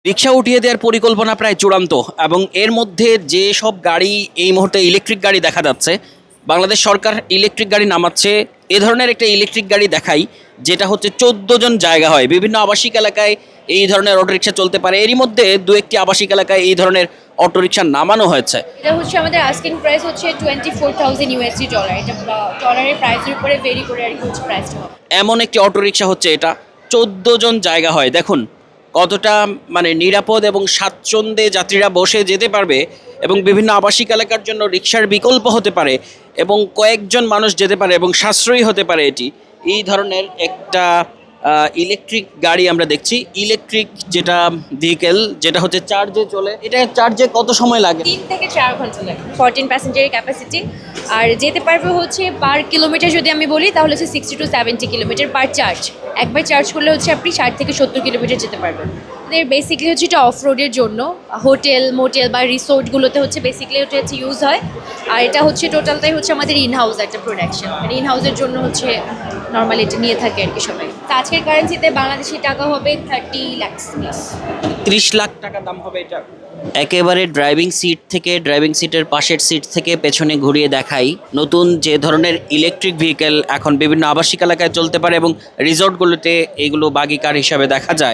রিক্সা উঠিয়ে দেওয়ার পরিকল্পনা প্রায় চূড়ান্ত এবং এর মধ্যে যে সব গাড়ি এই মুহূর্তে ইলেকট্রিক গাড়ি দেখা যাচ্ছে, বাংলাদেশ সরকার ইলেকট্রিক গাড়ি নামাচ্ছে। এ ধরনের একটা ইলেকট্রিক গাড়ি দেখাই, যেটা হচ্ছে 14 জন জায়গা হয়। বিভিন্ন আবাসিক এলাকায় এই ধরনের অটোরিকশা চলতে পারে। এরই মধ্যে দু একটি আবাসিক এলাকায় এই ধরনের অটোরিকশা নামানো হয়েছে। এটা হচ্ছে আমাদের আস্কিং প্রাইস হচ্ছে $24,000 এটা ডলারের প্রাইসের উপরে ভেরি করে আর কি হচ্ছে প্রাইসটা হবে। এমন একটি অটোরিকশা হচ্ছে এটা, 14 জন জায়গা হয়। দেখুন কতটা মানে নিরাপদ এবং স্বাচ্ছন্দ্যে যাত্রীরা বসে যেতে পারবে এবং বিভিন্ন আবাসিক এলাকার জন্য রিক্সার বিকল্প হতে পারে এবং কয়েকজন মানুষ যেতে পারে এবং সাশ্রয়ী হতে পারে এটি। এই ধরনের একটা ইলেকট্রিক গাড়ি আমরা দেখছি, ইলেকট্রিক যেটা ভেহিকেল, যেটা হচ্ছে চার্জে চলে। এটা চার্জে কত সময় লাগে? 3 থেকে 4 ঘন্টা লাগে। 14 প্যাসেঞ্জারের ক্যাপাসিটি। আর যেতে পারবে হচ্ছে পার কিলোমিটার যদি আমি বলি তাহলে হচ্ছে 60 to 70 কিলোমিটার পার চার্জ। একবার চার্জ করলে হচ্ছে আপনি 60 থেকে 70 কিলোমিটার যেতে পারবেন। বেসিক্যালি হচ্ছে এটা অফ রোডের জন্য, হোটেল মোটেল বা রিসোর্টগুলোতে হচ্ছে বেসিক্যালি এটা হচ্ছে ইউজ হয়। আর এটা হচ্ছে টোটালটাই হচ্ছে আমাদের ইন হাউস একটা প্রোডাকশন, মানে ইন হাউসের জন্য হচ্ছে নর্মালি এটা নিয়ে থাকে আর কি সবাই। তো আজকের কারেন্সিতে বাংলাদেশি টাকা হবে 30 লাখ প্লাস। 30 লাখ টাকা দাম হবে এটা। একেবারে ড্রাইভিং সিট থেকে, ড্রাইভিং সিটের পাশের সিট থেকে পেছনে ঘুরিয়ে দেখাই নতুন যে ধরনের ইলেকট্রিক ভেহিকেল এখন বিভিন্ন আবাসিক এলাকায় চলতে পারে এবং রিসোর্টগুলোতে এগুলো বাগি কার হিসাবে দেখা যায়।